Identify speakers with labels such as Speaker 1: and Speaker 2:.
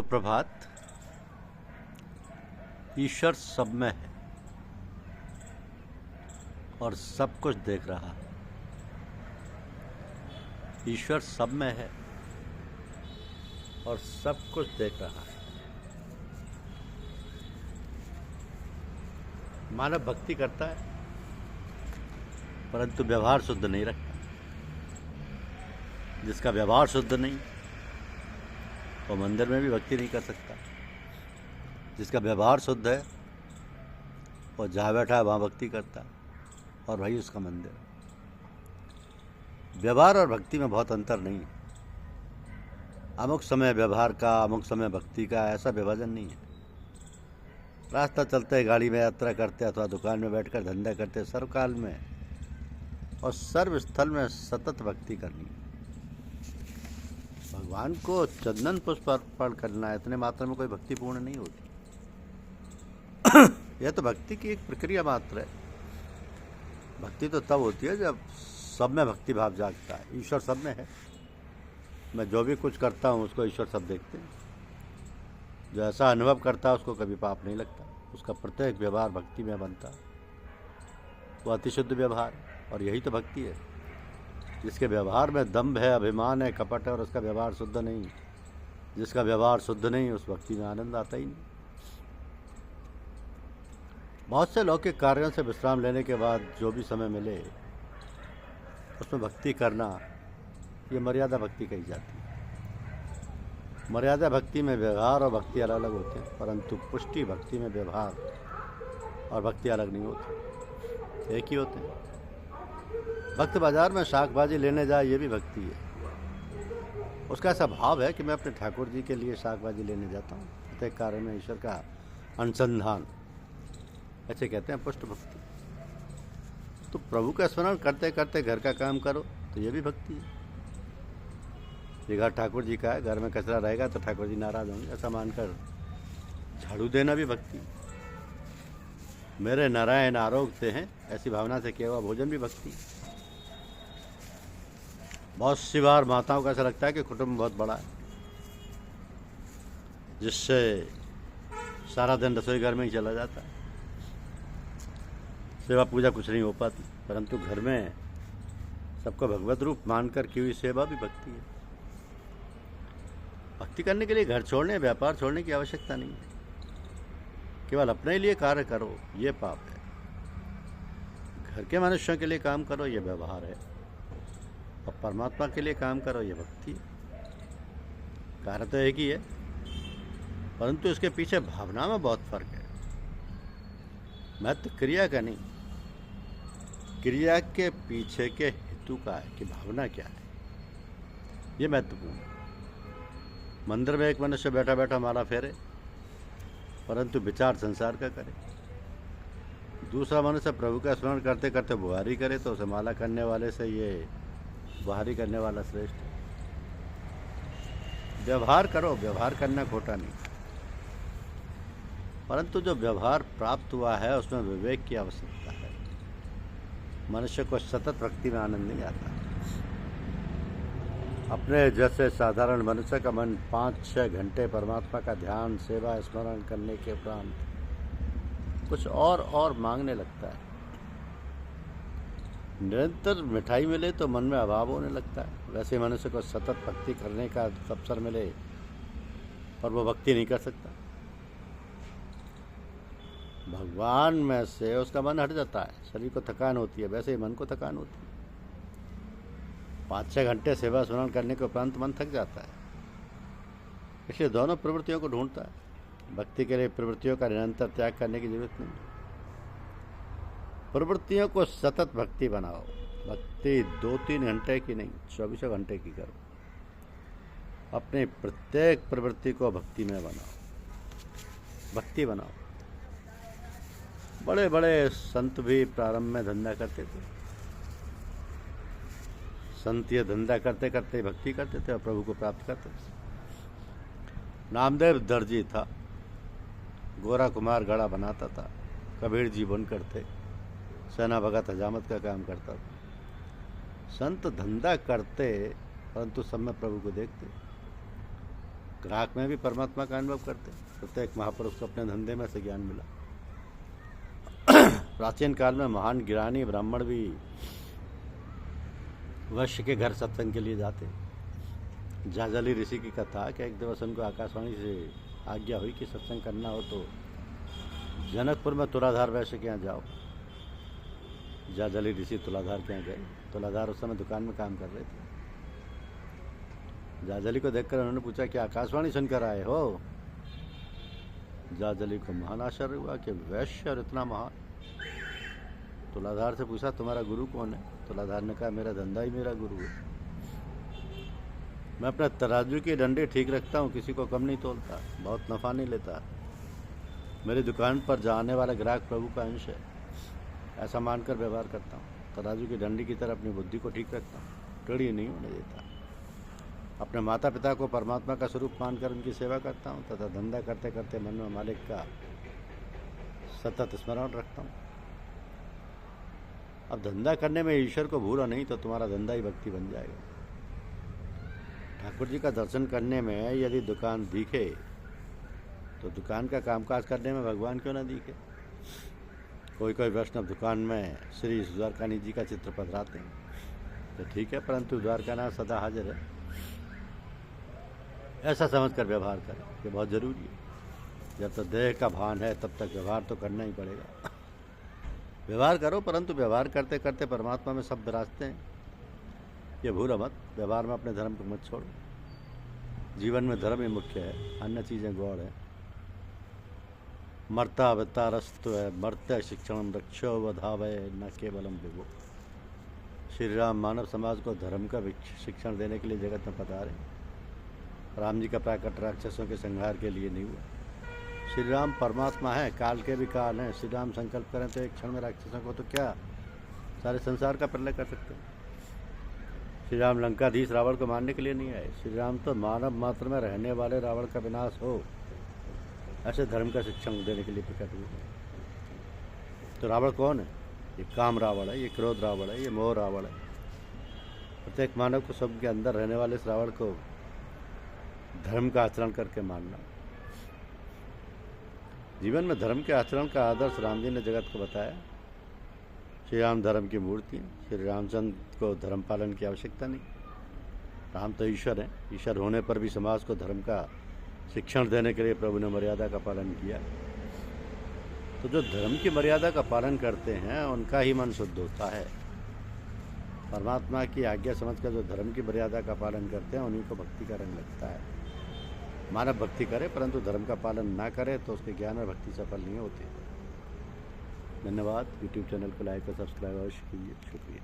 Speaker 1: सुप्रभात। ईश्वर सब में है और सब कुछ देख रहा है। ईश्वर सब में है और सब कुछ देख रहा है। मानव भक्ति करता है परंतु व्यवहार शुद्ध नहीं रखता। जिसका व्यवहार शुद्ध नहीं वो मंदिर में भी भक्ति नहीं कर सकता। जिसका व्यवहार शुद्ध है वो जहाँ बैठा है वहाँ भक्ति करता है और वही उसका मंदिर है। व्यवहार और भक्ति में बहुत अंतर नहीं है। अमुक समय व्यवहार का, अमुक समय भक्ति का, ऐसा विभाजन नहीं है। रास्ता चलते, गाड़ी में यात्रा करते अथवा दुकान में बैठकर धंधा करते, सर्वकाल में और सर्व स्थल में सतत भक्ति करनी है। भगवान को चंदन पुष्प अर्पण करना है, इतने मात्रा में कोई भक्ति पूर्ण नहीं होती। यह तो भक्ति की एक प्रक्रिया मात्र है। भक्ति तो तब होती है जब सब में भक्ति भाव जागता है। ईश्वर सब में है। मैं जो भी कुछ करता हूँ उसको ईश्वर सब देखते हैं। जो ऐसा अनुभव करता है उसको कभी पाप नहीं लगता। उसका प्रत्येक व्यवहार भक्ति में बनता है। वो अतिशुद्ध व्यवहार, और यही तो भक्ति है। जिसके व्यवहार में दंभ है, अभिमान है, कपट है और उसका व्यवहार शुद्ध नहीं, जिसका व्यवहार शुद्ध नहीं, उस भक्ति में आनंद आता ही नहीं। बहुत से लौकिक कार्यों से विश्राम लेने के बाद जो भी समय मिले उसमें भक्ति करना, ये मर्यादा भक्ति कही जाती है। मर्यादा भक्ति में व्यवहार और भक्ति अलग अलग होते हैं, परंतु पुष्टि भक्ति में व्यवहार और भक्ति अलग नहीं होती, एक ही होते हैं। भक्त बाजार में शाक भाजी लेने जाए, ये भी भक्ति है। उसका ऐसा भाव है कि मैं अपने ठाकुर जी के लिए शाक भाजी लेने जाता हूँ। प्रत्येक कार्य में ईश्वर का अनुसंधान, ऐसे कहते हैं पुष्ट भक्ति। तो प्रभु का स्मरण करते करते घर का काम करो तो ये भी भक्ति है। ये घर ठाकुर जी का है, घर में कचरा रहेगा तो ठाकुर जी नाराज होंगे, ऐसा मानकर झाड़ू देना भी भक्ति है। मेरे नारायण आरोग्य हैं, ऐसी भावना से किया हुआ भोजन भी भक्ति है। बहुत सी बार माताओं को ऐसा लगता है कि कुटुंब बहुत बड़ा है, जिससे सारा दिन रसोई घर में ही चला जाता है, सेवा पूजा कुछ नहीं हो पाती। परंतु घर में सबको भगवत रूप मानकर की हुई सेवा भी भक्ति है। भक्ति करने के लिए घर छोड़ने, व्यापार छोड़ने की आवश्यकता नहीं है। केवल अपने लिए कार्य करो, ये पाप है। घर के मनुष्यों के लिए काम करो, ये व्यवहार है। और परमात्मा के लिए काम करो, ये भक्ति है। कार्य तो एक ही है, परंतु इसके पीछे भावना में बहुत फर्क है। महत्व क्रिया का नहीं, क्रिया के पीछे के हेतु का है कि भावना क्या है, ये महत्वपूर्ण है। मंदिर में एक मनुष्य बैठा बैठा माला फेरे परंतु विचार संसार का करे। दूसरा मनुष्य प्रभु का स्मरण करते करते बुहारी करे तो उसे माला करने वाले से ये बुहारी करने वाला श्रेष्ठ है। व्यवहार करो, व्यवहार करना खोटा नहीं, परंतु जो व्यवहार प्राप्त हुआ है उसमें विवेक की आवश्यकता है। मनुष्य को सतत भक्ति में आनंद नहीं आता। अपने जैसे साधारण मनुष्य का मन 5-6 घंटे परमात्मा का ध्यान, सेवा, स्मरण करने के उपरांत कुछ और मांगने लगता है। निरंतर मिठाई मिले तो मन में अभाव होने लगता है। वैसे मनुष्य को सतत भक्ति करने का अवसर मिले और वो भक्ति नहीं कर सकता। भगवान में से उसका मन हट जाता है। शरीर को थकान होती है, वैसे ही मन को थकान होती है। 5-6 घंटे सेवा स्मरण करने के उपरांत मन थक जाता है। इसलिए दोनों प्रवृत्तियों को ढूंढता है। भक्ति के लिए प्रवृत्तियों का निरंतर त्याग करने की जरूरत नहीं। प्रवृत्तियों को सतत भक्ति बनाओ। भक्ति 2-3 घंटे की नहीं, 24 घंटे की करो। अपनी प्रत्येक प्रवृत्ति को भक्ति में बनाओ, भक्ति बनाओ। बड़े बड़े संत भी प्रारंभ में धंधा करते थे। संत ये धंधा करते करते भक्ति करते थे और प्रभु को प्राप्त करते थे। नामदेव दर्जी था, गोरा कुमार गड़ा बनाता था। कबीर जी बुनकर थे, सेना भगत हजामत का काम करता था। संत धंधा करते परंतु सब में प्रभु को देखते। ग्राहक में भी परमात्मा का अनुभव करते। प्रत्येक महापुरुष को अपने धंधे में से ज्ञान मिला। प्राचीन काल में महान ज्ञानी ब्राह्मण भी वैश्य के घर सत्संग के लिए जाते। जाजली ऋषि की कथा कि एक दिवस उनको आकाशवाणी से आज्ञा हुई कि सत्संग करना हो तो जनकपुर में तुलाधार वैश्य के यहाँ जाओ। जाजली ऋषि तुलाधार के यहाँ गए। तुलाधार उस समय दुकान में काम कर रहे थे। जाजली को देखकर उन्होंने पूछा कि आकाशवाणी सुनकर आए हो? जाजली को महान आश्चर्य हुआ कि वैश्य और इतना महान। तुलाधार से पूछा तुम्हारा गुरु कौन है? तुलाधार ने कहा मेरा धंधा ही मेरा गुरु है। मैं अपना तराजू की डंडे ठीक रखता हूँ, किसी को कम नहीं तोलता, बहुत नफा नहीं लेता। मेरी दुकान पर जाने वाला ग्राहक प्रभु का अंश है, ऐसा मानकर व्यवहार करता हूँ। तराजू की डंडी की तरह अपनी बुद्धि को ठीक रखता हूँ, टेढ़ी नहीं होने देता। अपने माता पिता को परमात्मा का स्वरूप मानकर उनकी सेवा करता हूँ तथा धंधा करते करते मन में मालिक का सतत स्मरण रखता हूँ। अब धंधा करने में ईश्वर को भूलो नहीं तो तुम्हारा धंधा ही भक्ति बन जाएगा। ठाकुर जी का दर्शन करने में यदि दुकान दिखे तो दुकान का कामकाज करने में भगवान क्यों न दिखे। कोई कोई वैष्णव दुकान में श्री द्वारकानी जी का चित्र पधराते हैं तो ठीक है, परंतु द्वारकानाथ सदा हाजिर है, ऐसा समझकर व्यवहार करें कि बहुत ज़रूरी है। जब तक देह का भान है तब तक व्यवहार तो करना ही पड़ेगा। व्यवहार करो, परंतु व्यवहार करते करते परमात्मा में सब विराजते हैं, ये भूलो मत। व्यवहार में अपने धर्म को मत छोड़ो। जीवन में धर्म ही मुख्य है, अन्य चीज़ें गौड़ है। मर्ता वित्तारस्तु है मर्त्य शिक्षण रक्षो वधावय न केवलम विभो। श्री राम मानव समाज को धर्म का शिक्षण देने के लिए जगत में पधारे। राम जी का प्राकट राक्षसों के संहार के लिए नहीं हुआ। श्री राम परमात्मा है, काल के भी काल हैं। श्री राम संकल्प करें तो एक क्षण में राक्षसों को तो क्या सारे संसार का प्रलय कर सकते हैं। श्री राम लंकाधीश रावण को मारने के लिए नहीं आए। श्री राम तो मानव मात्र में रहने वाले रावण का विनाश हो ऐसे धर्म का शिक्षण देने के लिए प्रकट हुए। तो रावण कौन है? ये काम रावण है, ये क्रोध रावण है, ये मोह रावण है। प्रत्येक मानव को सबके अंदर रहने वाले इस रावण को धर्म का आचरण करके मानना। जीवन में धर्म के आचरण का आदर्श राम जी ने जगत को बताया। श्री राम धर्म की मूर्ति है। श्री रामचंद्र को धर्म पालन की आवश्यकता नहीं। राम तो ईश्वर हैं, ईश्वर होने पर भी समाज को धर्म का शिक्षण देने के लिए प्रभु ने मर्यादा का पालन किया। तो जो धर्म की मर्यादा का पालन करते हैं उनका ही मन शुद्ध होता है। परमात्मा की आज्ञा समझकर जो धर्म की मर्यादा का पालन करते हैं उन्हीं को भक्ति का रंग लगता है। मानव भक्ति करे परंतु धर्म का पालन ना करे तो उसके ज्ञान और भक्ति सफल नहीं होती। धन्यवाद। यूट्यूब चैनल को लाइक और सब्सक्राइब अवश्य कीजिए। शुक्रिया।